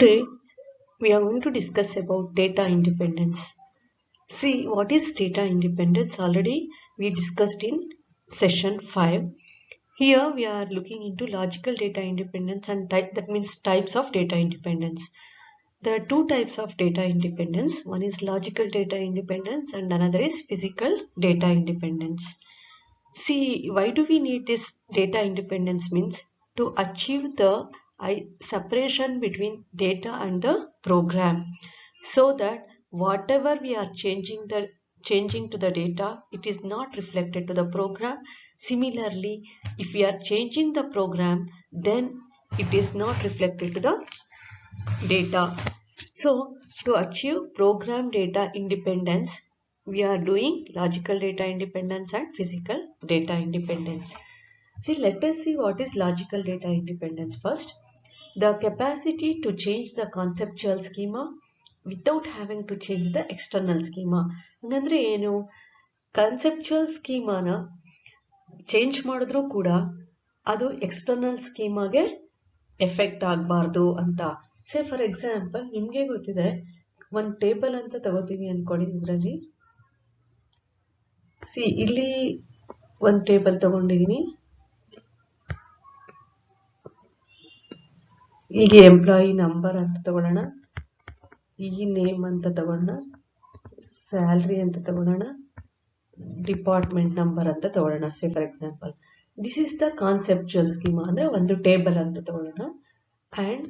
Today we are going to discuss about data independence. See, what is data independence? Already we discussed in session 5. Here we are looking into logical data independence and that means types of data independence. There are two types of data independence. One is logical data independence and another is physical data independence. See, why do we need this data independence? Means to achieve the separation between data and the program, so that whatever we are changing to the data, it is not reflected to the program. Similarly, if we are changing the program, then it is not reflected to the data. So to achieve program data independence, we are doing logical data independence and physical data independence. See, let us see what is logical data independence first. The capacity to change the conceptual schema without having to change the external schema. ಹಂಗಂದ್ರೆ ಏನು? Conceptual ಸ್ಕೀಮಾನ change ಮಾಡಿದ್ರು ಕೂಡ ಅದು external ಸ್ಕೀಮಾಗೆ effect ಆಗಬಾರ್ದು ಅಂತ. ಸೇ for example, ನಿಮಗೆ ಗೊತ್ತಿದೆ, ಒಂದು ಟೇಬಲ್ ಅಂತ ತಗೋತೀವಿ ಅನ್ಕೊಳ್ಳಿ. ಇದರಲ್ಲಿ ಇಲ್ಲಿ ಒಂದು ಟೇಬಲ್ ತಗೊಂಡಿದ್ದೀನಿ. ಈಗ ಎಂಪ್ಲಾಯಿ ನಂಬರ್ ಅಂತ ತಗೊಳ್ಳೋಣ, ಈ ನೇಮ್ ಅಂತ ತಗೊಳ್ಳೋಣ, ಸ್ಯಾಲ್ರಿ ಅಂತ ತಗೊಳ್ಳೋಣ, ಡಿಪಾರ್ಟ್ಮೆಂಟ್ ನಂಬರ್ ಅಂತ ತಗೊಳ್ಳೋಣ. Say for example, this is the conceptual schema, ಅಂದ್ರೆ ಒಂದು ಟೇಬಲ್ ಅಂತ ತಗೊಳ್ಳೋಣ. And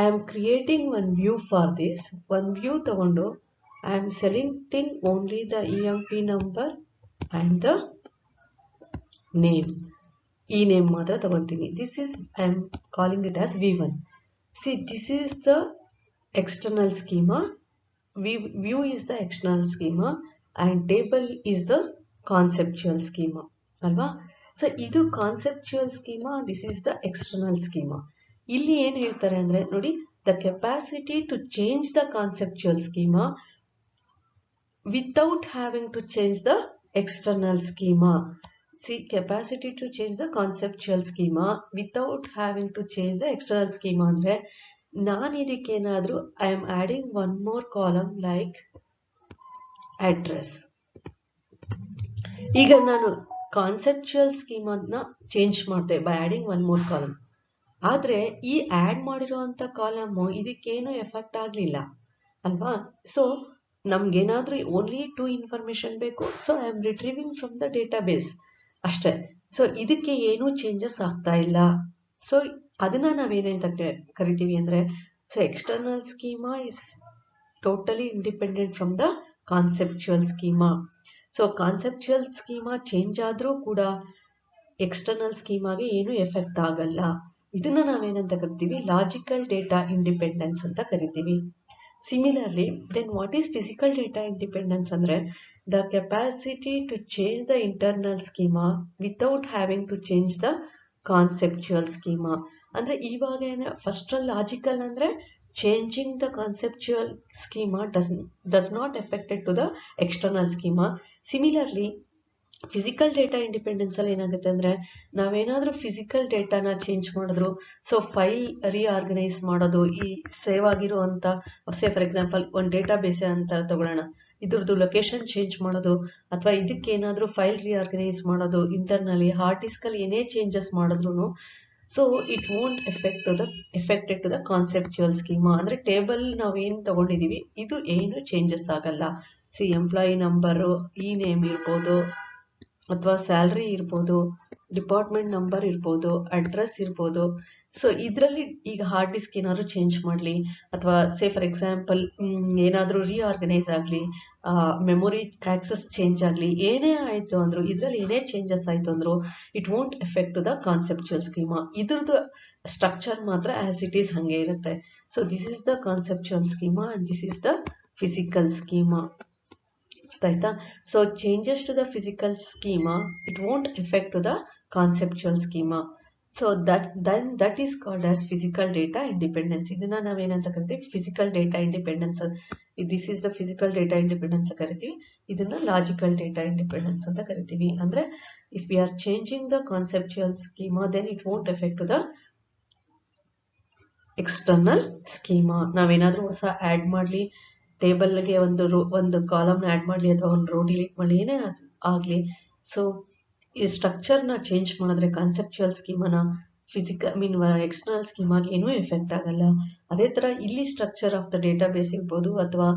I am creating one view for this. ಒಂದು ವ್ಯೂ ತಗೊಂಡು I am selecting only the EMP number and the name. ಈ ನೇಮ್ ಮಾತ್ರ ತಗೊಂತೀನಿ. This is I am calling it as V1. See, this is the external schema. View is the external schema and table is the conceptual schema. Alva? So, idu conceptual schema, this is the external schema. Illi ಏನು ಹೇಳ್ತಾರೆ ಅಂದ್ರೆ ನೋಡಿ, the capacity to change the conceptual schema without having to change the external schema. See, capacity to change the conceptual schema without having to change the external schema ಅಂದ್ರೆ ನಾನು ಇದಕ್ಕೇನಾದರೂ I am adding one more column like address. ಈಗ ನಾನು conceptual ಸ್ಕೀಮನ್ನ change ಮಾಡ್ತೇವೆ by adding one more column. ಆದ್ರೆ ಈ add ಮಾಡಿರುವಂತ ಕಾಲಮ್ ಇದಕ್ಕೇನು ಎಫೆಕ್ಟ್ ಆಗ್ಲಿಲ್ಲ ಅಲ್ವಾ? ಸೊ ನಮ್ಗೇನಾದ್ರೂ ಓನ್ಲಿ 2 ಇನ್ಫಾರ್ಮೇಶನ್ ಬೇಕು. So I am retrieving from the database ಅಷ್ಟೇ. ಸೊ ಇದಕ್ಕೆ ಏನೂ ಚೇಂಜಸ್ ಆಗ್ತಾ ಇಲ್ಲ. ಸೊ ಅದನ್ನ ನಾವೇನಂತ ಕರಿತೀವಿ ಅಂದ್ರೆ, so external schema is totally independent from the conceptual schema. So conceptual schema change ಆದ್ರೂ ಕೂಡ ಎಕ್ಸ್ಟರ್ನಲ್ ಸ್ಕೀಮಾಗೆ ಏನು ಎಫೆಕ್ಟ್ ಆಗಲ್ಲ. ಇದನ್ನ ನಾವೇನಂತ ಕರಿತೀವಿ? ಲಾಜಿಕಲ್ ಡೇಟಾ ಇಂಡಿಪೆಂಡೆನ್ಸ್ ಅಂತ ಕರಿತೀವಿ. Similarly, then what is physical data independence ಅಂದ್ರೆ, the capacity to change the internal schema without having to change the conceptual schema. ಅಂದ್ರೆ ಇವಾಗ ಫಸ್ಟ್ ಲಾಜಿಕಲ್ ಅಂದ್ರೆ changing the conceptual schema does not effected to the external schema. Similarly, physical data independence ಅಲ್ಲಿ ಏನಾಗುತ್ತೆ ಅಂದ್ರೆ, ನಾವೇನಾದ್ರೂ physical ಡೇಟಾನ change ಮಾಡಿದ್ರು, so file reorganise ಮಾಡೋದು, ಈ ಸೇವ್ ಆಗಿರುವಂತ, ಸೇ ಫಾರ್ ಎಕ್ಸಾಂಪಲ್ ಒಂದು ಡೇಟಾ ಬೇಸ್ ಅಂತ ತಗೊಳ್ಳೋಣ, ಇದ್ರದ್ದು ಲೊಕೇಶನ್ ಚೇಂಜ್ ಮಾಡೋದು ಅಥವಾ ಇದಕ್ಕೆ ಏನಾದ್ರೂ ಫೈಲ್ ರಿಆರ್ಗನೈಸ್ ಮಾಡೋದು, ಇಂಟರ್ನಲಿ ಹಾರ್ಡ್ ಡಿಸ್ಕ್ ಅಲ್ಲಿ ಏನೇ ಚೇಂಜಸ್ ಮಾಡಿದ್ರು, so it won't effected to the conceptual schema. ಅಂದ್ರೆ ಟೇಬಲ್ ನಾವೇನು ತಗೊಂಡಿದೀವಿ ಇದು ಏನು ಚೇಂಜಸ್ ಆಗಲ್ಲ. ಸಿ, ಎಂಪ್ಲಾಯಿ ನಂಬರು, ಈ ನೇಮ್ ಇರ್ಬೋದು ಅಥವಾ ಸ್ಯಾಲ್ರಿ ಇರ್ಬೋದು, ಡಿಪಾರ್ಟ್ಮೆಂಟ್ ನಂಬರ್ ಇರ್ಬೋದು, ಅಡ್ರೆಸ್ ಇರ್ಬೋದು. ಸೊ ಇದರಲ್ಲಿ ಈಗ ಹಾರ್ಡ್ ಡಿಸ್ಕ್ ಏನಾದ್ರು ಚೇಂಜ್ ಮಾಡಲಿ ಅಥವಾ ಸೇ ಫಾರ್ ಎಕ್ಸಾಂಪಲ್ ಏನಾದರೂ ರಿಆರ್ಗನೈಸ್ ಆಗಲಿ, ಮೆಮೊರಿ ಆಕ್ಸೆಸ್ ಚೇಂಜ್ ಆಗಲಿ, ಏನೇ ಆಯಿತು ಅಂದ್ರು, ಇದರಲ್ಲಿ ಏನೇ ಚೇಂಜಸ್ ಆಯಿತು ಅಂದ್ರು, it won't effect to the conceptual schema. ಇದ್ರದ್ದು ಸ್ಟ್ರಕ್ಚರ್ ಮಾತ್ರ ಆಸ್ ಇಟ್ ಈಸ್ ಹಂಗೆ ಇರುತ್ತೆ. So this is the conceptual schema and this is the physical schema. ಆಯ್ತಾ? So changes to the physical schema it won't effect to the conceptual schema. So that is called as physical data independence. ಇದನ್ನ ನಾವೇನಂತ ಕರಿತೀವಿ? Physical data independence. This is the physical data independence ಕರಿತೀವಿ. ಇದನ್ನ logical data independence ಅಂತ ಕರಿತೀವಿ. ಅಂದ್ರೆ if we are changing the conceptual schema then it won't effect to the external schema. ನಾವೇನಾದ್ರೂ ಹೊಸ ಆಡ್ ಮಾಡಲಿ, ಟೇಬಲ್ಗೆ ಒಂದು ಕಾಲಮ್ನ ಆಡ್ ಮಾಡಲಿ ಅಥವಾ ಒಂದು ರೋ ಡಿಲೀಟ್ ಮಾಡಲಿ, ಏನೇ ಆಗಲಿ, ಸೊ ಈ ಸ್ಟ್ರಕ್ಚರ್ನ ಚೇಂಜ್ ಮಾಡಿದ್ರೆ ಕಾನ್ಸೆಪ್ಚುಯಲ್ ಸ್ಕೀಮಾನ ಎಕ್ಸ್ಟರ್ನಲ್ ಸ್ಕೀಮಾಗೆ ಏನೂ ಎಫೆಕ್ಟ್ ಆಗಲ್ಲ. ಅದೇ ಥರ ಇಲ್ಲಿ structure of the data base ಇರ್ಬೋದು, ಅಥವಾ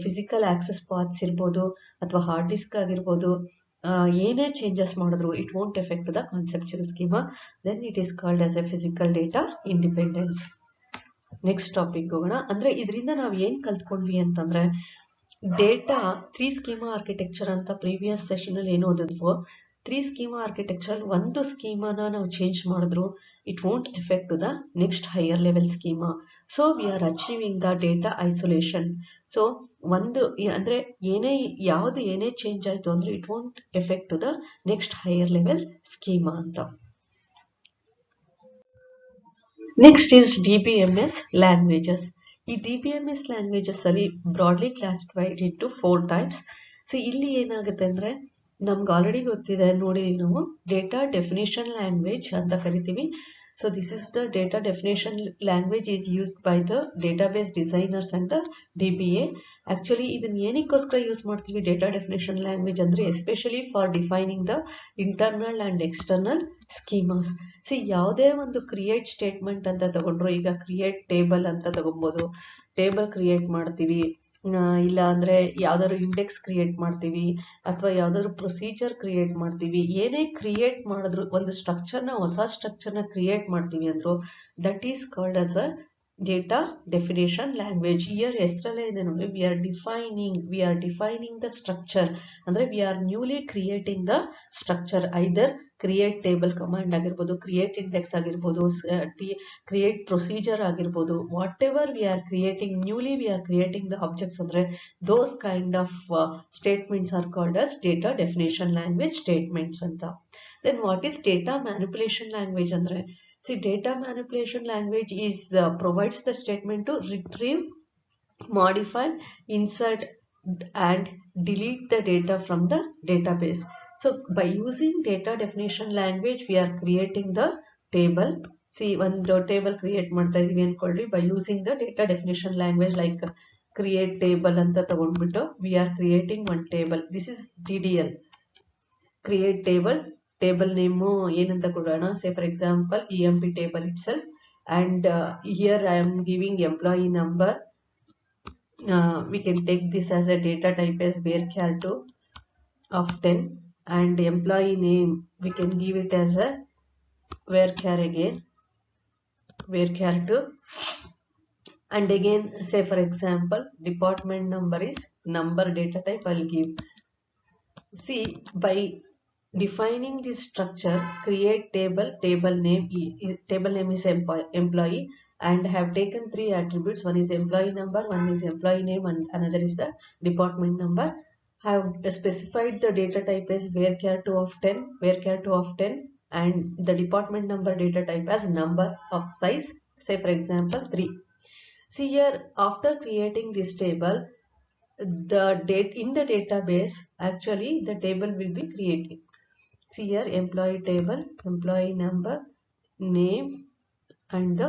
ಫಿಸಿಕಲ್ ಆಕ್ಸೆಸ್ ಪಾತ್ಸ್ ಇರ್ಬೋದು, ಅಥವಾ ಹಾರ್ಡ್ ಡಿಸ್ಕ್ ಆಗಿರ್ಬೋದು, ಏನೇ ಚೇಂಜಸ್ ಮಾಡಿದ್ರು it won't effect the conceptual schema. Then it is called as a physical data independence. Next topic ಹೋಗೋಣ. ಅಂದ್ರೆ ಇದರಿಂದ ನಾವು ಏನ್ ಕಲ್ತ್ಕೊಂಡ್ವಿ ಅಂತಂದ್ರೆ, ಡೇಟಾ 3 ಸ್ಕೀಮಾ ಆರ್ಕಿಟೆಕ್ಚರ್ ಅಂತ ಪ್ರೀವಿಯಸ್ ಸೆಷನ್ ಅಲ್ಲಿ ಏನು ಓದಿದ್ವೋ, 3 ಸ್ಕೀಮಾ ಆರ್ಕಿಟೆಕ್ಚರ್ ಒಂದು ಸ್ಕೀಮಾನ ನಾವು ಚೇಂಜ್ ಮಾಡಿದ್ರು it won't effect the next higher level schema. So we are achieving the data isolation. So ಅಂದ್ರೆ ಏನೇ ಚೇಂಜ್ ಆಯ್ತು ಅಂದ್ರೆ it won't effect the next higher level schema ಅಂತ. Next is DBMS languages. ಈ DBMS languages ಅಲ್ಲಿ broadly classified into 4 types. So ಇಲ್ಲಿ ಏನಾಗುತ್ತೆ ಅಂದ್ರೆ, ನಮ್ಗೆ ಆಲ್ರೆಡಿ ಗೊತ್ತಿದೆ, ನೋಡಿದೀವಿ ನಾವು, ಡೇಟಾ ಡೆಫಿನೇಷನ್ ಲ್ಯಾಂಗ್ವೇಜ್ ಅಂತ ಕರಿತೀವಿ. So this is the data definition language is used by the database designers and the DBA. Actually ಇದನ್ನ ಏನಕ್ಕೋಸ್ಕರ ಯೂಸ್ ಮಾಡ್ತೀವಿ ಡೇಟಾ ಡೆಫಿನೇಷನ್ ಲ್ಯಾಂಗ್ವೇಜ್ ಅಂದ್ರೆ, especially for defining the internal and external schemas. ಯಾವುದೇ ಒಂದು create statement ಅಂತ ತಗೊಂಡ್ರು, ಈಗ create table ಅಂತ ತಗೊಬೋದು, ಟೇಬಲ್ ಕ್ರಿಯೇಟ್ ಮಾಡ್ತೀವಿ, ಇಲ್ಲ ಅಂದ್ರೆ ಯಾವ್ದಾದ್ರು ಇಂಡೆಕ್ಸ್ ಕ್ರಿಯೇಟ್ ಮಾಡ್ತೀವಿ, ಅಥವಾ ಯಾವ್ದಾದ್ರು ಪ್ರೊಸೀಜರ್ ಕ್ರಿಯೇಟ್ ಮಾಡ್ತೀವಿ. ಏನೇ ಕ್ರಿಯೇಟ್ ಮಾಡಿದ್ರು, ಒಂದು ಹೊಸ ಸ್ಟ್ರಕ್ಚರ್ನ ಕ್ರಿಯೇಟ್ ಮಾಡ್ತೀವಿ ಅಂದ್ರು, that is called as a data definition language. ಇಯರ್ ಹೆಸರಲ್ಲೇ ಇದೆ ನೋಡಿ, we are defining the structure. ಅಂದ್ರೆ we are newly creating the structure. Either create table command ಆಗಿರ್ಬೋದು, ಕ್ರಿಯೇಟ್ ಇಂಡೆಕ್ಸ್ ಆಗಿರ್ಬೋದು, ಕ್ರಿಯೇಟ್ ಪ್ರೊಸೀಜರ್ ಆಗಿರ್ಬೋದು, whatever newly we are creating the objects ಅಂದ್ರೆ those kind of statements are called as data definition language statements ಅಂತ. Then what is data manipulation language ಅಂದ್ರೆ, data manipulation language provides the statement to retrieve, modify, insert and delete the data from the database. So by using data definition language we are creating the table. One table create ಮಾಡ್ತಾ ಇದೀವಿ ಅನ್ಕೊಳ್ಳಿ, by using the data definition language like create table ಅಂತ ತಗೊಂಡ್ಬಿಟ್ಟು we are creating one table. This is DDL, create table. Table name ಏನಂತ ಕೊಡೋಣ, say for example EMP table itself, and here I am giving employee number. We can take this as a data type as varchar2 of 10, and employee name we can give it as a varchar again, varchar2, and again say for example department number is number data type I'll give. By defining this structure, create table name is employee, and have taken 3 attributes. One is employee number, one is employee name, and another is the department number. Have specified the data type as varchar2 of 10, and the department number data type as number of size, say for example 3. See here, after creating this table, the date in the database, actually the table will be created. See here, employee table, employee number, name, and the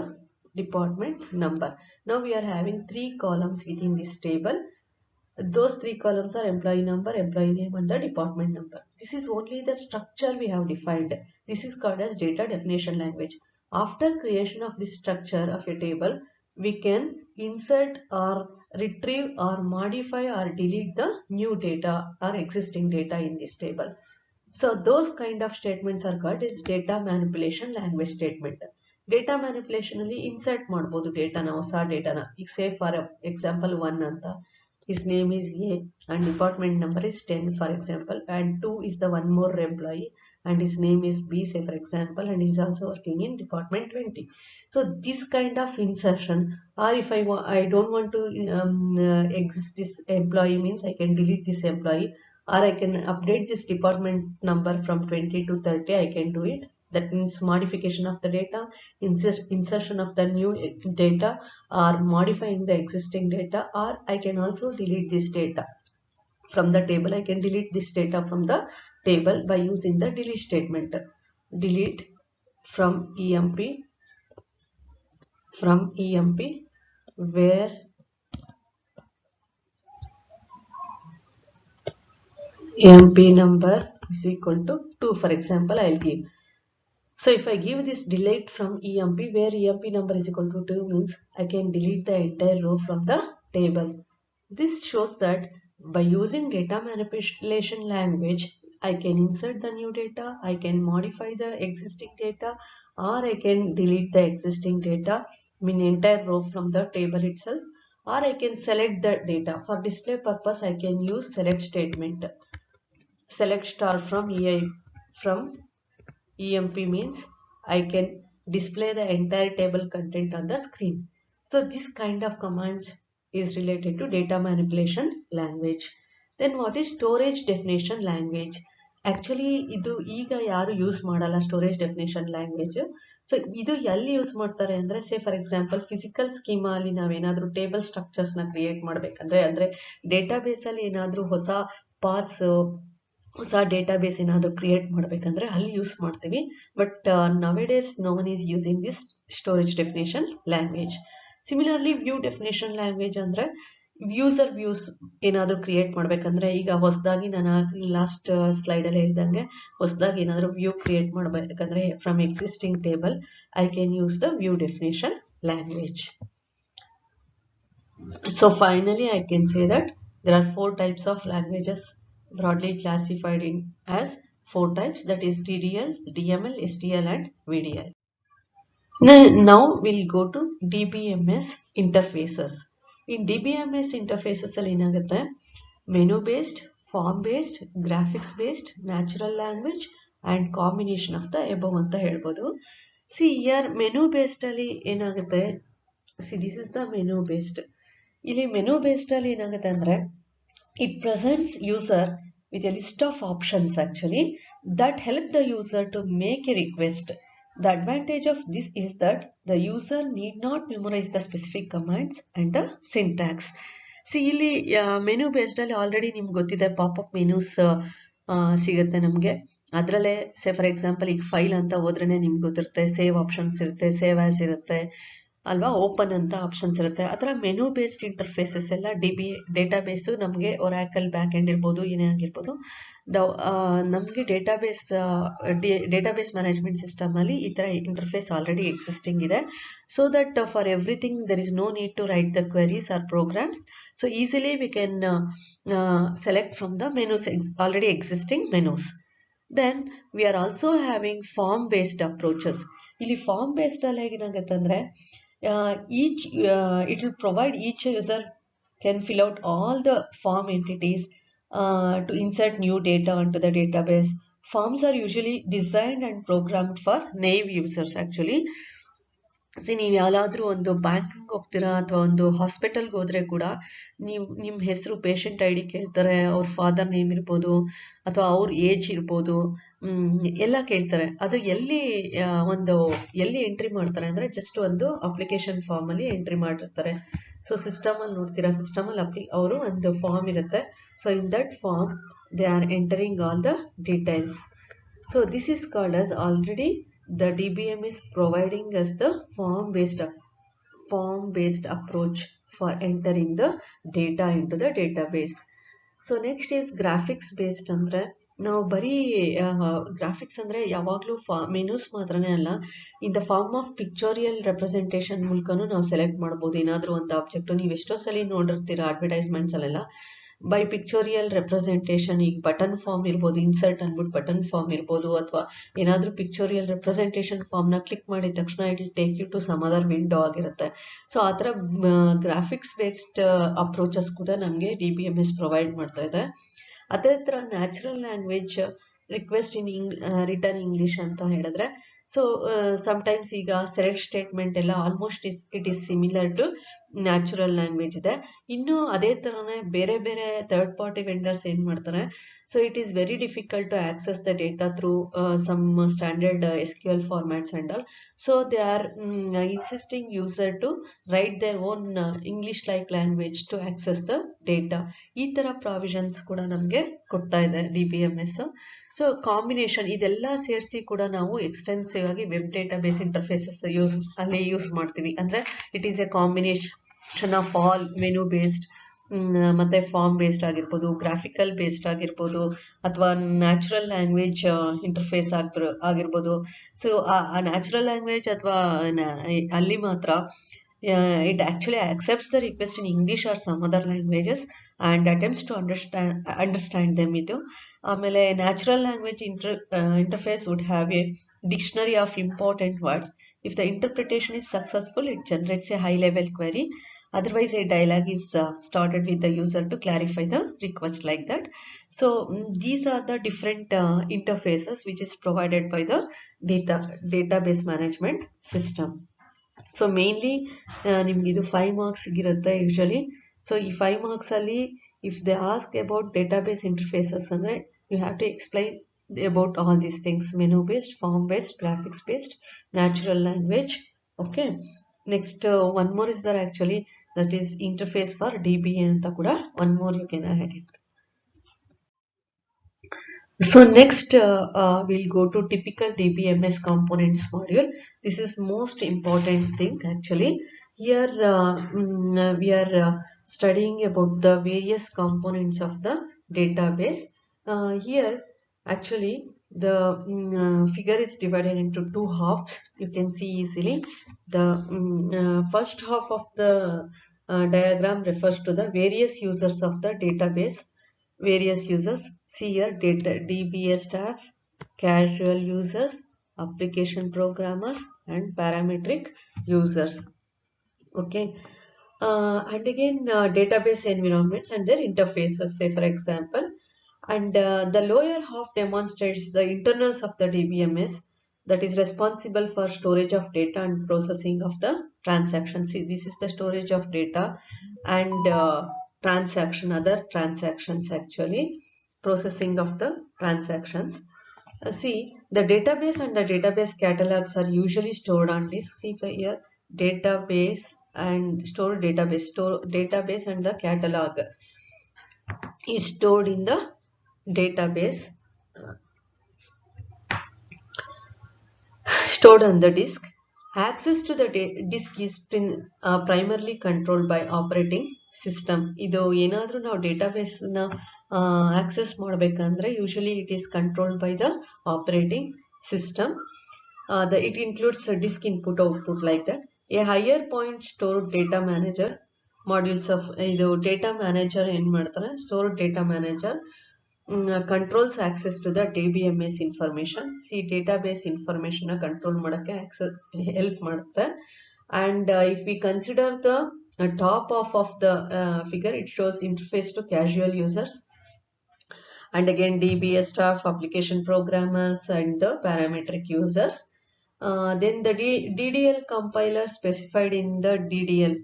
department number. Now we are having 3 columns within this table. Those 3 columns are employee number, employee name, and the department number. This is only the structure we have defined. This is called as data definition language. After creation of this structure of a table, we can insert or retrieve or modify or delete the new data or existing data in this table. So those kind of statements are called as data manipulation language statement. Data manipulation ಅಲ್ಲಿ insert ಮಾಡಬಹುದು ಡೇಟಾನ, ಹೊಸ ಡೇಟಾನ. ಈಗ say for example 1 ಅಂತ, his name is A and department number is 10 for example, and 2 is the one more employee and his name is B, say for example, and he is also working in department 20. So this kind of insertion, or if I don't want to exist this employee, means I can delete this employee, or I can update this department number from 20 to 30, I can do it. That means modification of the data, insertion of the new data, or modifying the existing data, or I can also delete this data from the table. I can delete this data from the table by using the delete statement. Delete from EMP from EMP where EMP number is equal to 2, for example, I'll give. So if I give this delete from EMP where EMP number is equal to 2 means I can delete the entire row from the table. This shows that by using data manipulation language, I can insert the new data, I can modify the existing data, or I can delete the existing data, mean entire row from the table itself, or I can select the data. For display purpose, I can use select statement. Select star from EMP means I can display the entire table content on the screen. So this kind of commands is related to data manipulation language. Then what is storage definition language? Actually ಇದು ಈಗ ಯಾರು use ಮಾಡಲ್ಲ storage definition language. So ಇದು ಎಲ್ಲಿ use ಮಾಡ್ತಾರೆ ಅಂದ್ರೆ ಸೇ for example physical schema ಅಲ್ಲಿ ನಾವೇನಾದ್ರೂ ಟೇಬಲ್ ಸ್ಟ್ರಕ್ಚರ್ಸ್ ನ ಕ್ರಿಯೇಟ್ ಮಾಡ್ಬೇಕಂದ್ರೆ ಅಂದ್ರೆ ಡೇಟಾಬೇಸ್ ಅಲ್ಲಿ ಏನಾದ್ರೂ ಹೊಸ ಪಾರ್ಟ್ಸ್ ಹೊಸ ಡೇಟಾಬೇಸ್ ಏನಾದರೂ ಕ್ರಿಯೇಟ್ ಮಾಡಬೇಕಂದ್ರೆ ಅಲ್ಲಿ ಯೂಸ್ ಮಾಡ್ತೀವಿ. But nowadays no one is using this storage definition language. Similarly view definition language ಅಂದ್ರೆ ಯೂಸರ್ ವ್ಯೂಸ್ ಏನಾದರೂ ಕ್ರಿಯೇಟ್ ಮಾಡ್ಬೇಕಂದ್ರೆ ಈಗ ಹೊಸದಾಗಿ ನಾನು ಲಾಸ್ಟ್ ಸ್ಲೈಡ್ ಅಲ್ಲಿ ಹೇಳಿದಂಗೆ ಹೊಸದಾಗಿ ಏನಾದರೂ ವ್ಯೂ ಕ್ರಿಯೇಟ್ ಮಾಡಬೇಕಂದ್ರೆ from existing table I can use the view definition language. So finally I can say that there are 4 types of languages broadly classified in as 4 types, that is DDL, DML, STL and VDL. Now we'll go to DBMS interfaces. In DBMS interfaces ಅಲ್ಲಿ ಏನಾಗುತ್ತೆ menu based, form based, graphics based, natural language and combination of the above ಅಂತ ಹೇಳ್ಬೋದು. See here menu based ಅಲ್ಲಿ ಏನಾಗುತ್ತೆ, see this is the menu based. ಇಲ್ಲಿ menu based ಅಲ್ಲಿ ಏನಾಗುತ್ತೆ ಅಂದ್ರೆ it presents user with a list of options actually that help the user to make a request. The advantage of this is that the user need not memorize the specific commands and the syntax. See ಇಲ್ಲಿ menu based ಅಲ್ಲಿ already ನಿಮ್ಗೆ ಗೊತ್ತಿದೆ popup ಮೆನೂಸ್ ಸಿಗುತ್ತೆ ನಮಗೆ. ಅದರಲ್ಲೇ ಸೇ for example ಈಗ file ಅಂತ ಹೋದ್ರೇನೆ ನಿಮ್ಗೆ ಗೊತ್ತಿರುತ್ತೆ, ಸೇವ್ ಆಪ್ಷನ್ಸ್ ಇರುತ್ತೆ, ಸೇವ್ ಆಸ್ ಇರುತ್ತೆ ಅಲ್ವಾ, ಓಪನ್ ಅಂತ ಆಪ್ಷನ್ಸ್ ಇರುತ್ತೆ. ಆ ಥರ ಮೆನು ಬೇಸ್ಡ್ ಇಂಟರ್ಫೇಸಸ್ ಎಲ್ಲ ಡೇಟಾಬೇಸ್ ನಮಗೆ ಒರಾಕಲ್ ಬ್ಯಾಕ್ ಎಂಡ್ ಇರ್ಬೋದು, ಏನೇ ಆಗಿರ್ಬೋದು, ನಮಗೆ ಡೇಟಾಬೇಸ್ ಮ್ಯಾನೇಜ್ಮೆಂಟ್ ಸಿಸ್ಟಮ್ ಅಲ್ಲಿ ಈ ಥರ ಇಂಟರ್ಫೇಸ್ ಆಲ್ರೆಡಿ ಎಕ್ಸಿಸ್ಟಿಂಗ್ ಇದೆ. So that for everything there is no need to write the queries or programs. So easily we can select from the menus, already existing menus. Then we are also having form based approaches. ಇಲ್ಲಿ form based ಅಲ್ಲಿ ಏನಾಗುತ್ತೆ ಅಂದ್ರೆ it will provide each user can fill out all the form entities to insert new data onto the database. Forms are usually designed and programmed for naive users actually. ನೀವು ಯಾವ್ದಾದ್ರೂ ಒಂದು banking ಹೋಗ್ತೀರಾ ಅಥವಾ ಒಂದು ಹಾಸ್ಪಿಟಲ್ಗೆ ಹೋದ್ರೆ ಕೂಡ ನೀವು ನಿಮ್ಮ ಹೆಸರು ಪೇಷಂಟ್ ಐ ಡಿ ಕೇಳ್ತಾರೆ, ಅವ್ರ ಫಾದರ್ ನೇಮ್ ಇರ್ಬೋದು ಅಥವಾ ಅವ್ರ ಏಜ್ ಇರ್ಬೋದು, ಎಲ್ಲ ಕೇಳ್ತಾರೆ. ಅದು ಎಲ್ಲಿ ಎಂಟ್ರಿ ಮಾಡ್ತಾರೆ ಅಂದ್ರೆ ಜಸ್ಟ್ ಒಂದು ಅಪ್ಲಿಕೇಶನ್ ಫಾರ್ಮ್ ಅಲ್ಲಿ ಎಂಟ್ರಿ ಮಾಡಿರ್ತಾರೆ. ಸೊ ಸಿಸ್ಟಮ್ ಅಲ್ಲಿ ನೋಡ್ತೀರಾ, ಸಿಸ್ಟಮ್ ಅಲ್ಲಿ ಅವರು ಒಂದು ಫಾರ್ಮ್ ಇರುತ್ತೆ. So in that form they are entering all the details. So this is called as already the DBM is providing us the form based approach for entering the data into the database. So next is graphics based ಅಂದ್ರೆ ನಾವು ಬರೀ graphics ಅಂದ್ರೆ ಯಾವಾಗಲೂ menus ಮಾತ್ರನೇ ಅಲ್ಲ, in the form of pictorial representation ಮೂಲಕನೂ ನಾವು select ಮಾಡ್ಬೋದು ಏನಾದರೂ ಒಂದು ಆಬ್ಜೆಕ್ಟ್. ನೀವು ಎಷ್ಟೋ ಸಲ ನೋಡಿರ್ತೀರಾ ಅಡ್ವರ್ಟೈಸ್ಮೆಂಟ್ಸ್ ಅಲ್ಲೆಲ್ಲ ಬೈ ಪಿಕ್ಚೋರಿಯಲ್ ರೆಪ್ರೆಸೆಂಟೇಷನ್. ಈಗ ಬಟನ್ ಫಾರ್ಮ್ ಇರ್ಬೋದು, ಇನ್ಸರ್ಟ್ ಅಂದ್ಬಿಟ್ಟು ಬಟನ್ ಫಾರ್ಮ್ ಇರ್ಬೋದು, ಅಥವಾ ಏನಾದರೂ ಪಿಕ್ಚೋರಿಯಲ್ ರೆಪ್ರೆಸೆಂಟೇಷನ್ ಫಾರ್ಮ್ನ ಕ್ಲಿಕ್ ಮಾಡಿದ ತಕ್ಷಣ it will take you to some other window ಆಗಿರುತ್ತೆ. ಸೊ ಆ ಥರ ಗ್ರಾಫಿಕ್ಸ್ ಬೇಸ್ಡ್ ಅಪ್ರೋಚಸ್ ಕೂಡ ನಮಗೆ DBMS ಪ್ರೊವೈಡ್ ಮಾಡ್ತಾ ಇದೆ. ಅದೇ ಥರ natural language request in return English ಅಂತ ಹೇಳಿದ್ರೆ, ಸೊ ಸಮ್ಟೈಮ್ಸ್ ಈಗ ಸೆಲೆಕ್ಟ್ ಸ್ಟೇಟ್ಮೆಂಟ್ ಎಲ್ಲ almost it is similar to natural language ಇದೆ. ಇನ್ನು ಅದೇ ತರನೇ ಬೇರೆ ಬೇರೆ ಥರ್ಡ್ ಪಾರ್ಟಿ ವೆಂಡರ್ಸ್ ಏನ್ ಮಾಡ್ತಾರೆ, so it is very difficult to access the data through some standard SQL formats and all. So they are insisting user to write their own English like language to access the data. ಈ ತರ provisions ಕೂಡ ನಮಗೆ ಕೊಡ್ತಾ ಇದೆ DBMS. So combination ಇದೆಲ್ಲ ಸೇರಿಸಿ ಕೂಡ ನಾವು ಎಕ್ಸ್ಟೆನ್ಸಿವ್ ಆಗಿ ವೆಬ್ ಡೇಟಾ ಬೇಸ್ ಇಂಟರ್ಫೇಸಸ್ ಅಲ್ಲಿ ಯೂಸ್ ಮಾಡ್ತೀವಿ. ಅಂದ್ರೆ it is A combination of all menu based ಮತ್ತೆ ಫಾರ್ಮ್ ಬೇಸ್ಡ್ ಆಗಿರ್ಬೋದು, ಗ್ರಾಫಿಕಲ್ ಬೇಸ್ಡ್ ಆಗಿರ್ಬೋದು, ಅಥವಾ ನ್ಯಾಚುರಲ್ ಲ್ಯಾಂಗ್ವೇಜ್ ಇಂಟರ್ಫೇಸ್ ಆಗಿರ್ಬೋದು. ಸೊ ಆ ನ್ಯಾಚುರಲ್ ಲ್ಯಾಂಗ್ವೇಜ್ ಅಥವಾ ಅಲ್ಲಿ ಮಾತ್ರ it actually accepts the request in English or some other languages and attempts to understand them. ಇದು ಆಮೇಲೆ natural language interface would have a dictionary of important words. If the interpretation is successful, it generates a high level query. Otherwise, a dialogue is started with the user to clarify the request, like that. So these are the different interfaces which is provided by the database management system. So mainly ನಿಮ್ಗೆ ಇದು 5 marks ಇರುತ್ತೆ usually. So ಈ 5 marks ಅಲ್ಲಿ if they ask about database interfaces ಅಂದ್ರೆ you have to explain about all these things: menu based, form based, graphics based, natural language. Okay, next one more is there actually, that is interface for DBA ಅಂತ ಕೂಡ one more you can add it. So next we'll go to typical DBMS components module. This is most important thing actually. Here we are studying about the various components of the database. Here actually the figure is divided into two halves. You can see easily. The first half of the diagram refers to the various users of the database. Various users, see here, DBA staff, casual users, application programmers, and parametric users. Okay, and again database environments and their interfaces, say for example. And the lower half demonstrates the internals of the DBMS that is responsible for storage of data and processing of the transactions. See, this is the storage of data and other transactions, actually processing of the transactions. See, the database and the database catalogs are usually stored on disk. See here, database and database and the catalog is stored in the database, stored on the disk. Access to the disk is primarily controlled by operating system. ಇದು ಏನಾದರೂ ನಾವು database ನ access ಮಾಡಬೇಕಂದ್ರೆ usually it is controlled by the operating system. It includes disk input output, like that. A higher point stored data manager modules of ಇದು data manager ಏನ್ ಮಾಡ್ತಾರೆ, stored data manager controls access to the DBMS information. See, database information control ಮಾಡಕ್ಕೆ access help ಮಾಡುತ್ತೆ. And if we consider the top half of the figure, it shows interface to casual users, and again DBA staff, application programmers, and the parametric users. Then the DDL compiler specified in the DDL.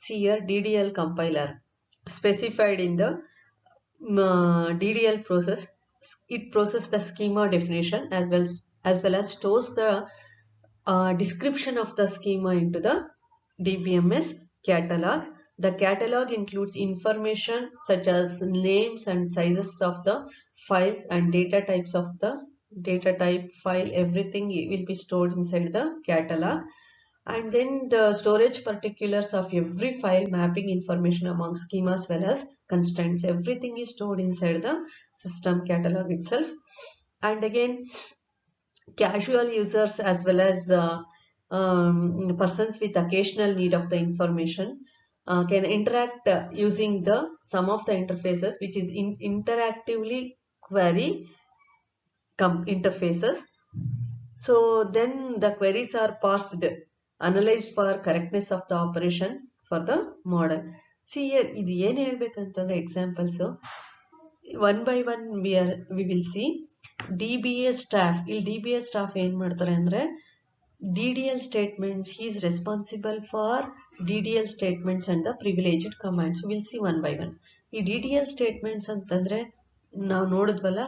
See here, DDL compiler specified in the DDL process. It processes the schema definition as well as stores the description of the schema into the DBMS catalog. The catalog includes information such as names and sizes of the files and data types of the data type file. Everything will be stored inside the catalog. And then the storage particulars of every file, mapping information among schemas as well as constraints. Everything is stored inside the system catalog itself. And again, casual users as well as persons with occasional need of the information can interact using the some of the interfaces, which is interactively query interfaces. So then the queries are parsed, analyzed for correctness of the operation for the model. See here, ಇದು ಏನು ಹೇಳ್ಬೇಕಂತಂದ್ರೆ examples one by one we will see. DBA staff, ಇಲ್ಲಿ DBA staff ಏನ್ ಮಾಡ್ತಾರೆ ಅಂದ್ರೆ DDL statements, he is responsible for DDL statements and the privileged commands. We'll see one by one. ಈ DDL statements ಅಂತಂದ್ರೆ ನಾವು ನೋಡಿದ್ವಲ್ಲ,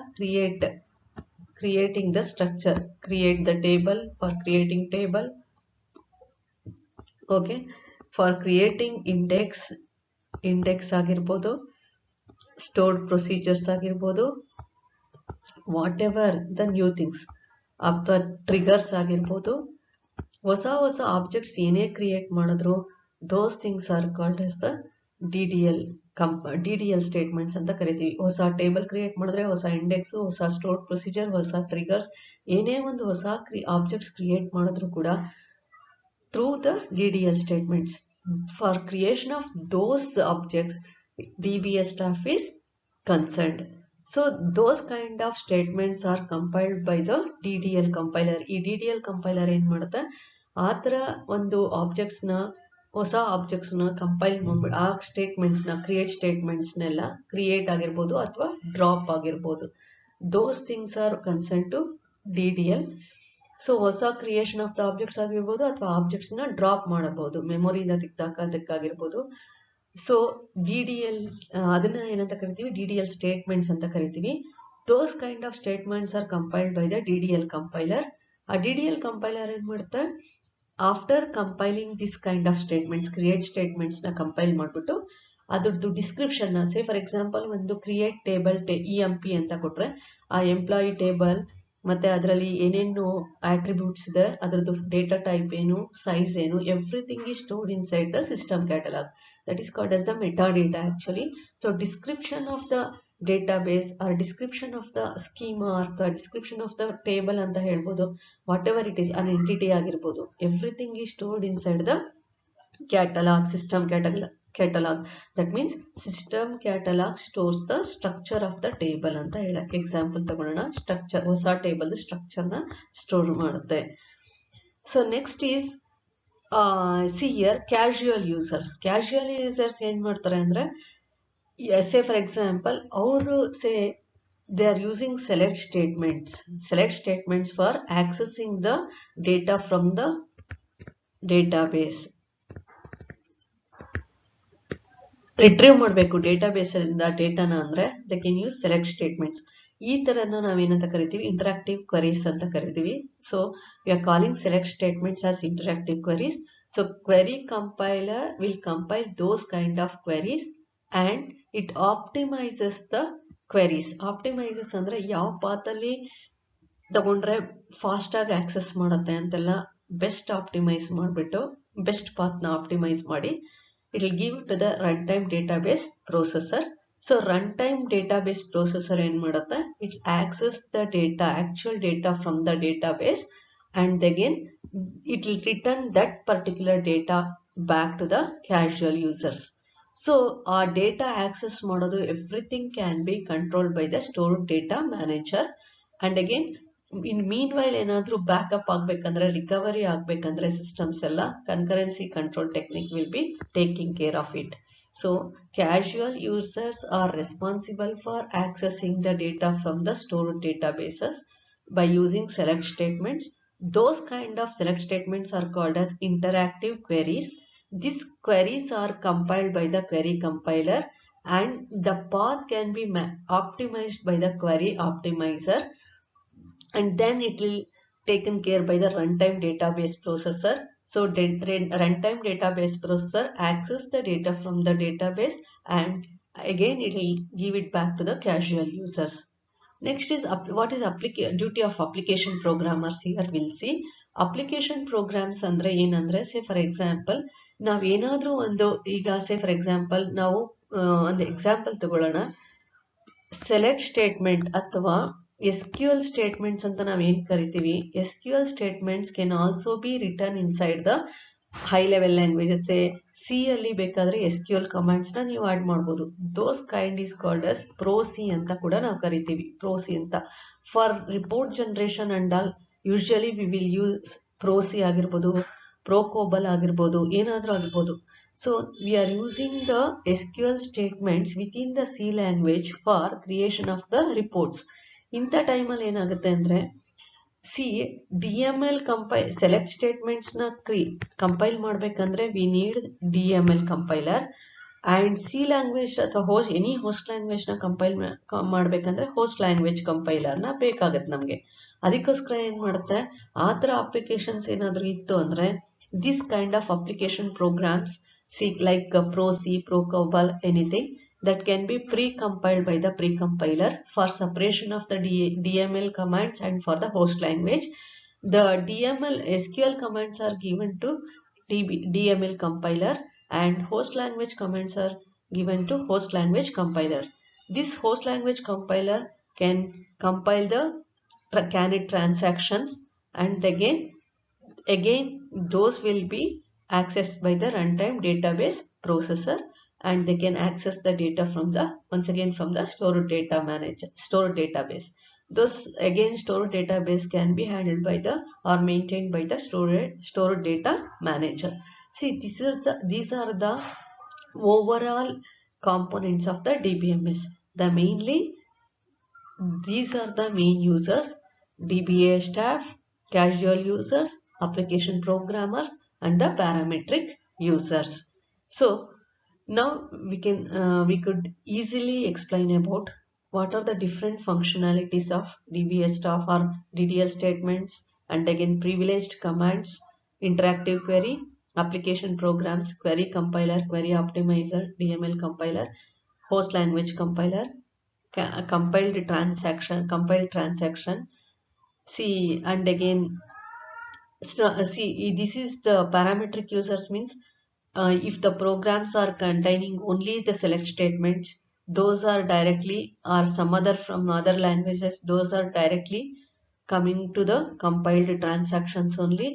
creating the structure, create the table, for creating table, okay, for creating index ಆಗಿರ್ಬೋದು, stored procedures ಆಗಿರ್ಬೋದು, whatever the new things, ಅಥವಾ triggers ಆಗಿರ್ಬೋದು, ಹೊಸ objects ಏನೇ create ಮಾಡಿದ್ರು those things are called as the DDL statements ಅಂತ ಕರಿತೀವಿ. ಹೊಸ ಟೇಬಲ್ ಕ್ರಿಯೇಟ್ ಮಾಡಿದ್ರೆ ಹೊಸ ಇಂಡೆಕ್ಸ್, ಹೊಸ ಸ್ಟೋರ್ಡ್ ಪ್ರೊಸೀಜರ್, ಹೊಸ ಟ್ರಿಗರ್ಸ್, ಏನೇ ಒಂದು ಹೊಸ ಆಬ್ಜೆಕ್ಟ್ಸ್ ಕ್ರಿಯೇಟ್ ಮಾಡಿದ್ರು ಕೂಡ through the DDL statements. For creation of those objects, DBA staff is concerned. So those kind of statements are compiled by the DDL compiler. ಈ DDL compiler ಏನ್ ಮಾಡುತ್ತೆ, ಆ ತರ ಒಂದು ಹೊಸ ಆಬ್ಜೆಕ್ಟ್ಸ್ ನ ಕಂಪೈಲ್ ಮಾಡ್ಬಿಟ್ಟು ಆ ಸ್ಟೇಟ್ಮೆಂಟ್ಸ್ ನ ಸ್ಟೇಟ್ಮೆಂಟ್ಸ್ನೆಲ್ಲ ಕ್ರಿಯೇಟ್ ಆಗಿರ್ಬೋದು ಅಥವಾ ಡ್ರಾಪ್ ಆಗಿರ್ಬೋದು, those things are concern to DDL. So ಹೊಸ ಕ್ರಿಯೇಷನ್ ಆಫ್ ದ ಆಬ್ಜೆಕ್ಟ್ಸ್ ಆಗಿರ್ಬೋದು ಅಥವಾ ಆಬ್ಜೆಕ್ಟ್ಸ್ ನ ಡ್ರಾಪ್ ಮಾಡಬಹುದು, ಮೆಮೊರಿಯಿಂದ ತೆಗ್ದಾಕೋದಕ್ಕಾಗಿರ್ಬೋದು. ಸೊ DDL ಅದನ್ನ ಏನಂತ ಕರಿತೀವಿ, DDL ಸ್ಟೇಟ್ಮೆಂಟ್ಸ್ ಅಂತ ಕರಿತೀವಿ. ದೋಸ್ kind of statements R compiled by the DDL compiler. ಆ DDL ಕಂಪೈಲರ್ ಏನ್ ಮಾಡುತ್ತೆ, after compiling this kind of statements, create statements ನ ಕಂಪೈಲ್ ಮಾಡ್ಬಿಟ್ಟು ಅದ್ರದ್ದು ಡಿಸ್ಕ್ರಿಪ್ಷನ್ ನ, ಸೇ ಫಾರ್ ಎಕ್ಸಾಂಪಲ್ ಒಂದು ಕ್ರಿಯೇಟ್ ಟೇಬಲ್ EMP ಅಂತ ಕೊಟ್ರೆ ಆ ಎಂಪ್ಲಾಯಿ ಟೇಬಲ್ ಮತ್ತೆ ಅದರಲ್ಲಿ ಏನೇನು ಆಟ್ರಿಬ್ಯೂಟ್ಸ್ ಇದೆ, ಅದರದ್ದು ಡೇಟಾ ಟೈಪ್ ಏನು, ಸೈಜ್ ಏನು, everything is stored inside the system catalog. That is called as the metadata actually. So description of the database or description of the schema or the description of the table ಅಂತ ಹೇಳ್ಬೋದು, whatever it is, an entity ಆಗಿರ್ಬೋದು, everything is stored inside the catalog, system catalog. That means system catalog stores the structure of the table ಅಂತ ಹೇಳಕ್ಕೆ example ತಗೊಳ್ಳೋಣ. Structure, ಹೊಸ table structure ನ store ಮಾಡುತ್ತೆ. So next is see here casual users ಏನ್ ಮಾಡ್ತಾರೆ ಅಂದ್ರೆ, say for example ಅವರು they are using select statements for accessing the data from the database. Retrieve ಮಾಡಬೇಕು ಡೇಟಾಬೇಸ್ ಇಂದ ಡೇಟಾನ ಅಂದ್ರೆ they can use select statements. ಈ ತರನ ನಾವೇನಂತ ಕರಿತೀವಿ, ಇಂಟರಾಕ್ಟಿವ್ ಕ್ವೆರೀಸ್ ಅಂತ ಕರಿತೀವಿ. So we are calling select statements as interactive queries. So query compiler will compile those kind of queries and it optimizes the queries. Optimizes ಅಂದ್ರೆ ಯಾವ path ಅಲ್ಲಿ ತಗೊಂಡ್ರೆ ಫಾಸ್ಟ್ ಆಗಿ ಆಕ್ಸೆಸ್ ಮಾಡುತ್ತೆ ಅಂತೆಲ್ಲ ಬೆಸ್ಟ್ ಆಪ್ಟಿಮೈಸ್ ಮಾಡ್ಬಿಟ್ಟು ಬೆಸ್ಟ್ ಪಾತ್ ನ optimise ಮಾಡಿ it will give to the runtime database processor. So runtime database processor ಏನ್ ಮಾಡುತ್ತೆ, it access the data, actual data from the database, and again it will return that particular data back to the casual users. So our data access ಮಾಡೋದು everything can be controlled by the stored data manager. And again in meanwhile ಏನಾದ್ರೂ backup ಆಗ್ಬೇಕಂದ್ರೆ, recovery ಆಗ್ಬೇಕಂದ್ರೆ systems ಎಲ್ಲ concurrency control technique will be taking care of it. So casual users are responsible for accessing the data from the stored databases by using select statements. Those kind of select statements are called as interactive queries. These queries are compiled by the query compiler and the path can be optimized by the query optimizer, and then it will taken care by the runtime database processor. So runtime database processor access the data from the database and again it will give it back to the casual users. Next is what is duty of application programmers. Here we'll see application programs ಅಂದ್ರೆ ಏನಂದ್ರೆ, say for example ನಾವ್ ಏನಾದ್ರೂ ಒಂದು, ಈಗ say for example ನಾವು ಒಂದು example ತಗೊಳ್ಳೋಣ, select statement ಅಥವಾ SQL statements ಅಂತ ನಾವ್ ಏನ್ ಕರಿತೀವಿ. SQL statements can also be written inside the high level languages. C ಅಲ್ಲಿ ಬೇಕಾದ್ರೆ SQL commands ನ ನೀವು ಆಡ್ ಮಾಡ್ಬೋದು. Those kind is called as ProC ಅಂತ ಕೂಡ ನಾವು ಕರಿತೀವಿ, ProC ಅಂತ. For report generation and all usually we will use ProC ಆಗಿರ್ಬೋದು, ProCobol ಆಗಿರ್ಬೋದು, ಏನಾದ್ರೂ ಆಗಿರ್ಬೋದು. So we are using the SQL statements within the C language for creation of the reports. ಇಂಥ ಟೈಮಲ್ಲಿ ಏನಾಗುತ್ತೆ ಅಂದ್ರೆ, ಸಿ DML select statements ನ compile ಮಾಡ್ಬೇಕಂದ್ರೆ we need DML compiler and C language ಅಥವಾ any host language ನ compile ಮಾಡ್ಬೇಕಂದ್ರೆ host language compiler ನ ಬೇಕಾಗತ್ತೆ ನಮಗೆ. ಅದಕ್ಕೋಸ್ಕರ ಏನ್ ಮಾಡುತ್ತೆ, ಆ ಥರ ಅಪ್ಲಿಕೇಶನ್ಸ್ ಏನಾದರೂ ಇತ್ತು ಅಂದ್ರೆ this kind of application programs like ProC, ProCobol, anything that can be pre-compiled by the pre-compiler for separation of the DML commands and for the host language. The DML SQL commands are given to DML compiler and host language commands are given to host language compiler. This host language compiler can compile the canned transactions, and again those will be accessed by the runtime database processor, and they can access the data from the from the stored database. Those again stored database can be handled by the or maintained by the stored data manager. See, these are the overall components of the DBMS. These are the main users: DBA staff, casual users, application programmers, and the parametric users. So now we could easily explain about what are the different functionalities of DBA staff or DDL statements, and again privileged commands, interactive query, application programs, query compiler, query optimizer, DML compiler, host language compiler, compiled transaction. See, and again see, this is the parametric users means if the programs are containing only the select statements, those are directly, or some other from other languages, those are directly coming to the compiled transactions only.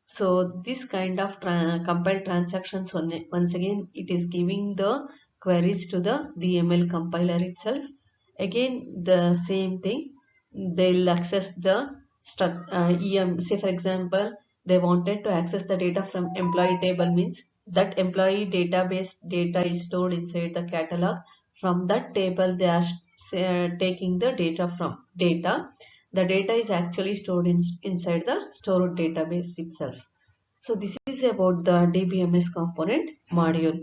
So this kind of compiled transactions once again it is giving the queries to the DML compiler itself. Again the same thing, they'll access the say for example they wanted to access the data from employee table, means that employee database data is stored inside the catalog. From that table they are taking the data from data. The data is actually stored inside the stored database itself. So this is about the DBMS component module.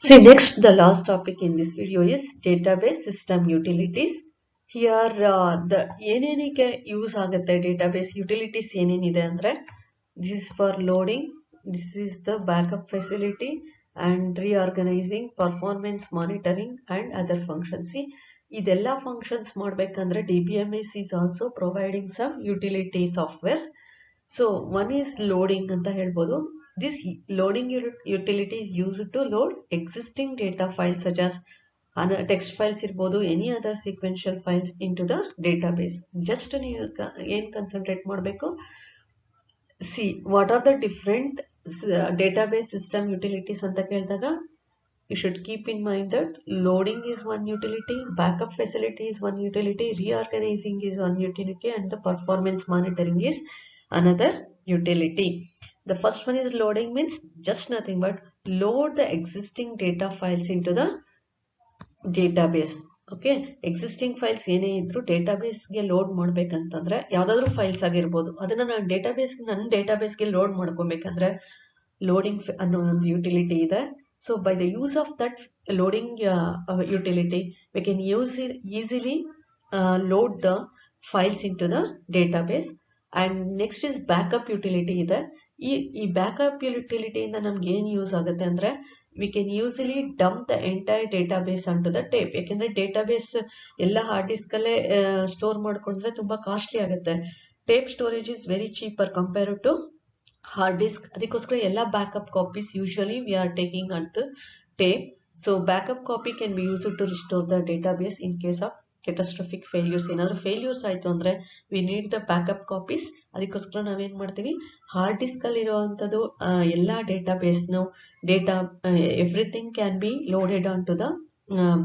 See, next, the last topic in this video is database system utilities. Here the ಏನೇನಿಗೆ use ಆಗುತ್ತೆ database utilities ಏನೇನಿದೆ ಅಂದ್ರೆ, this is for loading, this is the backup facility and reorganizing, performance monitoring and other functions. See, ಇದೆಲ್ಲ functions ಮಾಡಬೇಕಂದ್ರೆ DBMS is also providing some utility softwares. So one is loading ಅಂತ ಹೇಳ್ಬೋದು. This loading utility is used to load existing data files such as text files irbodu, any other sequential files into the database. Just ನೀವು ಏನು concentrate ಮಾಡಬೇಕು, see what are the different database system utilities ಅಂತ ಕೇಳಿದಾಗ you should keep in mind that loading is one utility, backup facility is one utility, reorganizing is one utility, and the performance monitoring is another utility. The first one is loading, means just nothing but load the existing data files into the database. Okay, existing files ಏನೇ ಇದ್ರು ಡೇಟಾಬೇಸ್ಗೆ load ಮಾಡ್ಬೇಕಂತಂದ್ರೆ ಯಾವ್ದಾದ್ರು files ಆಗಿರ್ಬೋದು, ಅದನ್ನ ನಾನು ನನ್ನ ಡೇಟಾಬೇಸ್ಗೆ load ಮಾಡ್ಕೊಬೇಕಂದ್ರೆ loading ಅನ್ನೋ ಒಂದು utility ಇದೆ. So by the use of that loading utility, we can easily load the files into the database. And next is backup utility ಇದೆ. ಈ ಬ್ಯಾಕಪ್ ಯುಟಿಲಿಟಿ ಇಂದ ನಮ್ಗೆ ಏನ್ ಯೂಸ್ ಆಗುತ್ತೆ ಅಂದ್ರೆ, we can easily dump the entire database onto the tape. ಯಾಕೆಂದ್ರೆ database ಎಲ್ಲ hard disk ಅಲ್ಲೇ ಸ್ಟೋರ್ ಮಾಡ್ಕೊಂಡ್ರೆ ತುಂಬಾ ಕಾಸ್ಟ್ಲಿ ಆಗುತ್ತೆ. Tape storage is very cheaper compare to hard disk. ಅದಕ್ಕೋಸ್ಕರ ಎಲ್ಲ backup copies usually we are taking onto tape. So backup copy can be used to restore the database in case of catastrophic failures. ಏನಾದ್ರು failures ಆಯ್ತು ಅಂದ್ರೆ we need the backup copies. ಅದಕ್ಕೋಸ್ಕರ ನಾವೇನ್ ಮಾಡ್ತೀವಿ, hard disk ಅಲ್ಲಿ ಇರುವಂತದ್ದು ಎಲ್ಲಾ database data everything can be loaded on to the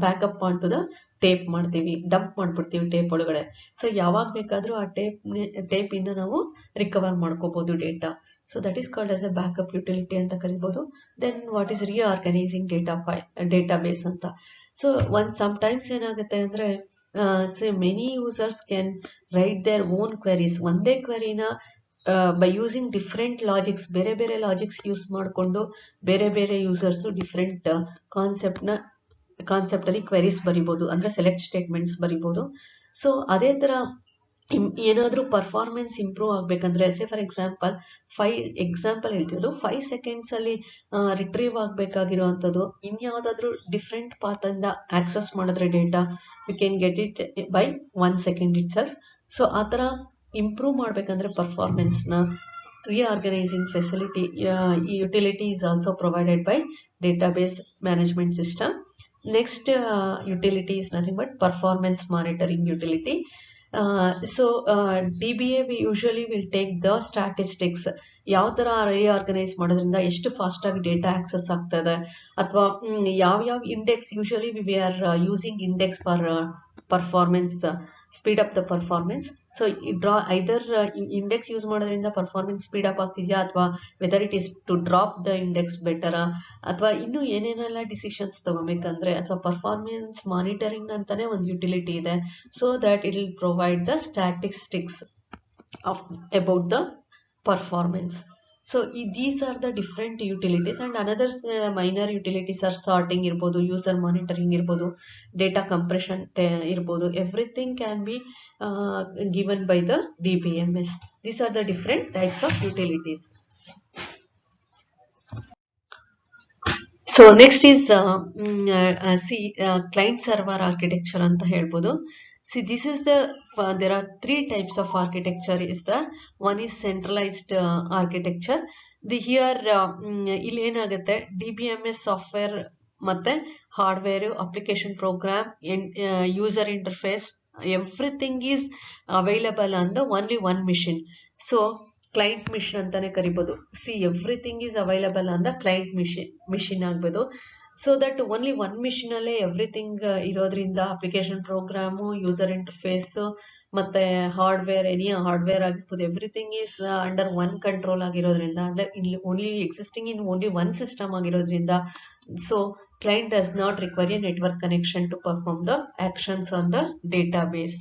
backup on to the tape ಮಾಡ್ತೀವಿ, ಡಂಪ್ ಮಾಡ್ಬಿಡ್ತೀವಿ ಟೇಪ್ ಒಳಗಡೆ. ಸೊ ಯಾವಾಗ ಬೇಕಾದ್ರೂ ಆ ಟೇಪ್ ಇಂದ ನಾವು ರಿಕವರ್ ಮಾಡ್ಕೋಬಹುದು data. So that is called as a backup utility ಅಂತ ಕರಿಬಹುದು. Then what is reorganizing database ಅಂತ. So sometimes ಏನಾಗುತ್ತೆ ಅಂದ್ರೆ So many users can write their own queries. ಒಂದೇ queryನ by using different logics, ಬೇರೆ ಬೇರೆ ಲಾಜಿಕ್ಸ್ ಯೂಸ್ ಮಾಡಿಕೊಂಡು ಬೇರೆ ಬೇರೆ ಯೂಸರ್ಸು ಡಿಫ್ರೆಂಟ್ ಕಾನ್ಸೆಪ್ಟ್ ಅಲ್ಲಿ ಕ್ವೆರೀಸ್ ಬರಿಬೋದು, ಅಂದ್ರೆ ಸೆಲೆಕ್ಟ್ ಸ್ಟೇಟ್ಮೆಂಟ್ಸ್ ಬರಿಬೋದು. ಸೊ ಅದೇ ತರ ಏನಾದ್ರೂ ಪರ್ಫಾರ್ಮೆನ್ಸ್ ಇಂಪ್ರೂವ್ ಆಗ್ಬೇಕಂದ್ರೆ, ಸೇ ಫಾರ್ ಎಕ್ಸಾಂಪಲ್ 5 ಹೇಳ್ತಿರೋದು 5 ಸೆಕೆಂಡ್ಸ್ ಅಲ್ಲಿ ರಿಟ್ರೀವ್ ಆಗ್ಬೇಕಾಗಿರುವಂತದ್ದು ಇನ್ಯಾವುದಾದ್ರೂ ಡಿಫ್ರೆಂಟ್ ಪಾತ್ ಇಂದ ಆಕ್ಸೆಸ್ ಮಾಡಿದ್ರೆ data you can get it by 1 second itself. So ಆ ತರ ಇಂಪ್ರೂವ್ ಮಾಡ್ಬೇಕಂದ್ರೆ ಪರ್ಫಾರ್ಮೆನ್ಸ್ ನ reorganizing facility utility is also provided by database management system. Next utility is nothing but performance monitoring utility. DBA we usually will take the statistics, ಯಾವ ತರ reorganise ಮಾಡೋದ್ರಿಂದ ಎಷ್ಟು fast ಆಗಿ data access ಆಗ್ತದೆ, ಅಥವಾ ಯಾವ index, usually we are using index for performance, speed up the performance. So either index use ಮಾಡೋದ್ರಿಂದ performance speed up ಆಗ್ತಿದ್ಯಾ, ಅಥವಾ whether it is to drop the index ಬೆಟರಾ, ಅಥವಾ ಇನ್ನು ಏನೇನೆಲ್ಲ ಡಿಸಿಷನ್ಸ್ ತಗೋಬೇಕಂದ್ರೆ, ಅಥವಾ ಪರ್ಫಾರ್ಮೆನ್ಸ್ ಮಾನಿಟರಿಂಗ್ ಅಂತಾನೆ ಒಂದು ಯುಟಿಲಿಟಿ ಇದೆ. So that it will provide the statistics of about the performance. So these are the different utilities, and another minor utilities are sorting irbodu, user monitoring irbodu, data compression irbodu. Everything can be given by the DBMS. These are the different types of utilities. So next is client server architecture anta helbodu. See, this is there are 3 types of architecture. One is centralized architecture. Here ಇಲ್ಲಿ ಏನಾಗುತ್ತೆ, DBMS software ಮತ್ತೆ hardware, application program, user interface, everything is available on the only one machine. So client machine ಅಂತಾನೆ ಕರಿಬಹುದು. See everything is available on the client machine ಆಗ್ಬೋದು. So that only one machine ಅಲ್ಲೇ everything ಇರೋದ್ರಿಂದ application program, user interface ಮತ್ತೆ hardware, any hardware ಆಗಿರ್ಬೋದು, everything is under one control ಆಗಿರೋದ್ರಿಂದ, ಅಂದ್ರೆ ಇಲ್ಲಿ only existing in only one system ಆಗಿರೋದ್ರಿಂದ, so client does not require a network connection to perform the actions on the database.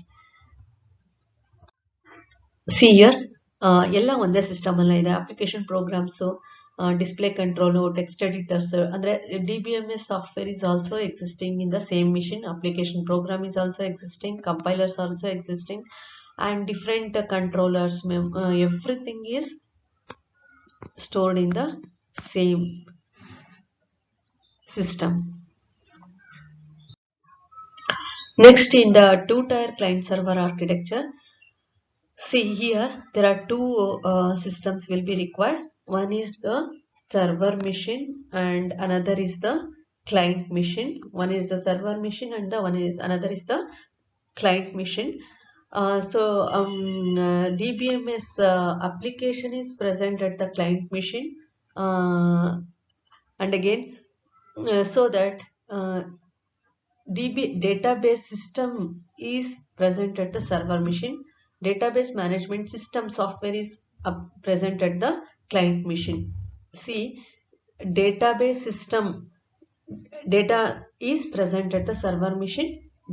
See here, ಎಲ್ಲ ಒಂದೇ system ಅಲ್ಲ ಇದೆ. Application programs, display control, text editors, andre DBMS software is also existing in the same machine. Application program is also existing, compilers also existing, and different controllers, everything is stored in the same system. Next, in the two-tier client server architecture, see here there are two systems will be required. One is the server machine and another is the client machine. One is the server machine and the another is the client machine. DBMS application is present at the client machine, and again so that database system is present at the server machine. Database management system software is present at the client machine. See, database system data is present at the server machine,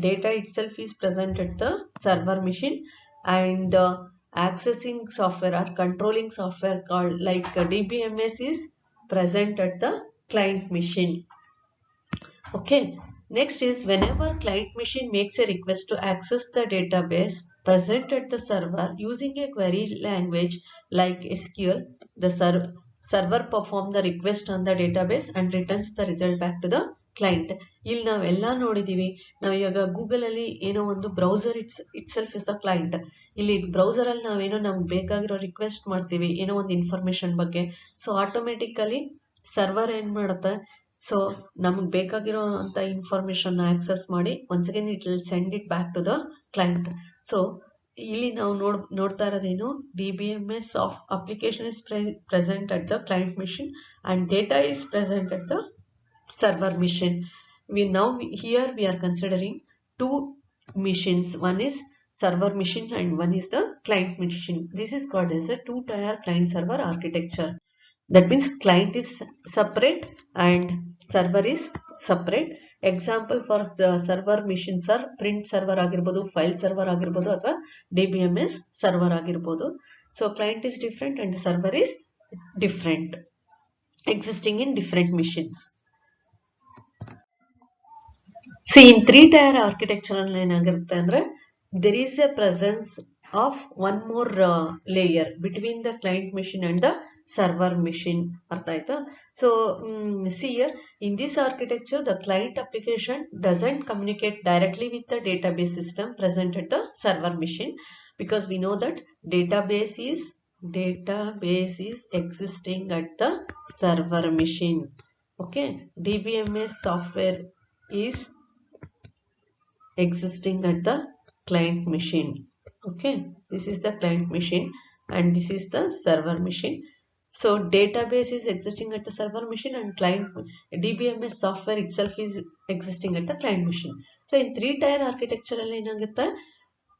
data itself is present at the server machine, and accessing software or controlling software called like DBMS is present at the client machine. Okay, next is whenever client machine makes a request to access the database present at the server using a query language like SQL, the server performs the request on the database and returns the result back to the client. ಇಲ್ಲಿ ನಾವೆಲ್ಲ ನೋಡಿದೀವಿ. ನಾವು ಇವಾಗ Google ಅಲ್ಲಿ ಏನೋ ಒಂದು browser it self is the client. ಇಲ್ಲಿ browser ಅಲ್ಲಿ ನಾವೇನೋ ನಮ್ಗೆ ಬೇಕಾಗಿರೋ ರಿಕ್ವೆಸ್ಟ್ ಮಾಡ್ತೀವಿ ಏನೋ ಒಂದು ಇನ್ಫಾರ್ಮೇಶನ್ ಬಗ್ಗೆ. ಸೊ ಆಟೋಮೆಟಿಕಲಿ ಸರ್ವರ್ ಏನ್ ಮಾಡುತ್ತೆ, ಸೊ ನಮ್ಗೆ ಬೇಕಾಗಿರೋ ಅಂತ ಇನ್ಫಾರ್ಮೇಶನ್ ಆಕ್ಸೆಸ್ ಮಾಡಿ once again it will send it back to the client. So ಇಲ್ಲಿ ನಾವು ನೋಡ್ತಾ ಇರೋದೇನು, DBMS of application is present at the client machine and data is present at the server machine. Here we are considering two machines. One is server machine and one is the client machine. This is called as a two-tier client server architecture. That means client is separate and server is separate. Example for server machines are print server ಆಗಿರ್ಬೋದು, file server ಆಗಿರ್ಬೋದು, ಅಥವಾ DBMS server ಆಗಿರ್ಬೋದು. So client is different and server is different, existing in different machines. See in 3-tier architecture ಅಲ್ಲಿ ಏನಾಗಿರುತ್ತೆ ಅಂದ್ರೆ there is a presence of one more layer between the client machine and the server machine. ಅರ್ಥ ಆಯ್ತಾ? So see here, in this architecture the client application doesn't communicate directly with the database system present at the server machine, because we know that database is existing at the server machine. Okay, DBMS software is existing at the client machine. Okay, this is the client machine and this is the server machine. So database is existing at the server machine and client DBMS software itself is existing at the client machine. So in 3-tier architecture alli enagutte,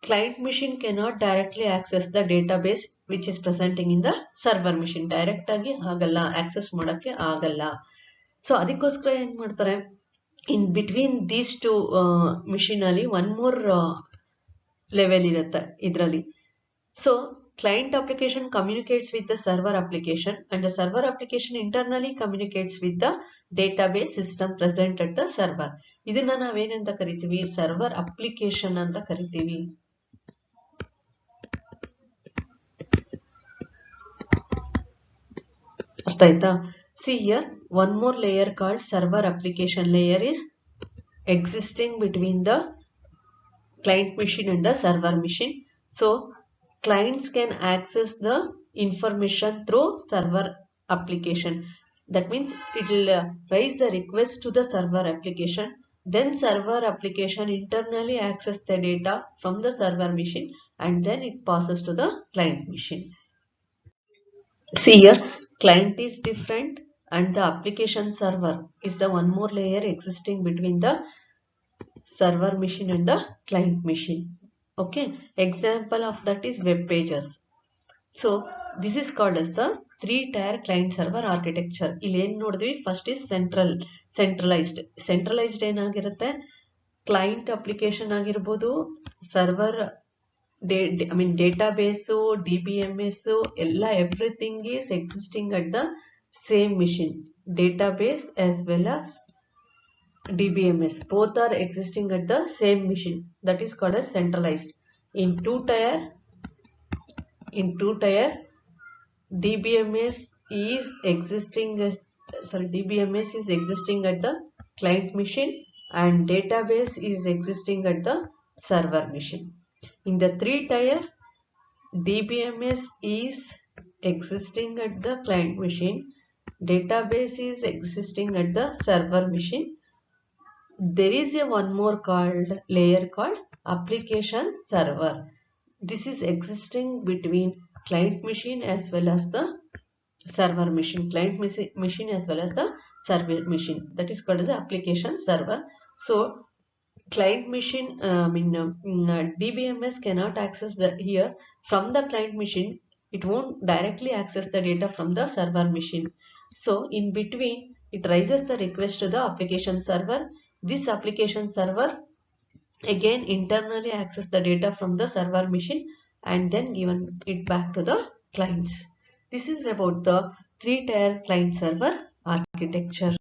client machine cannot directly access the database which is presenting in the server machine. Direct agi agalla, access ಮಾಡಕ್ಕೆ ಆಗಲ್ಲ. So ಅದಕ್ಕೋಸ್ಕರ ಏನು ಮಾಡ್ತಾರೆ, in between these two machine ಅಲ್ಲಿ one more level ಇರುತ್ತೆ ಇದರಲ್ಲಿ. So client application communicates with the server application and the server application internally communicates with the database system present at the server. ಇದನ್ನ ನಾವೇನಂತ ಕರಿತೀವಿ, server application ಅಂತ ಕರಿತೀವಿ. ಅರ್ಥ ಆಯ್ತಾ? See here, one more layer called server application layer is existing between the client machine and the server machine. So clients can access the information through server application. That means it will raise the request to the server application, then server application internally access the data from the server machine and then it passes to the client machine. See here, client is different and the application server is the one more layer existing between the server machine and the client machine. Okay, example of that is web pages. So this is called as the 3-tier client server architecture. ಇಲ್ಲಿ ಏನು ನೋಡಿದ್ವಿ, first is centralised ಏನಾಗಿರುತ್ತೆ, client application ಆಗಿರ್ಬೋದು, server ಡೇಟಾಬೇಸು, DBMS ಎಲ್ಲ everything is existing at the same machine. Database as well as DBMS both are existing at the same machine. That is called as centralized. In 2-tier DBMS is existing at the client machine and database is existing at the server machine. In the 3-tier, DBMS is existing at the client machine, database is existing at the server machine. There is a one more layer called application server. This is existing between client machine as well as the server machine, machine as well as the server machine. That is called as the application server. So client machine DBMS cannot access here from the client machine. It won't directly access the data from the server machine. So in between it raises the request to the application server. This application server again internally access the data from the server machine and then given it back to the clients. This is about the 3-tier client server architecture.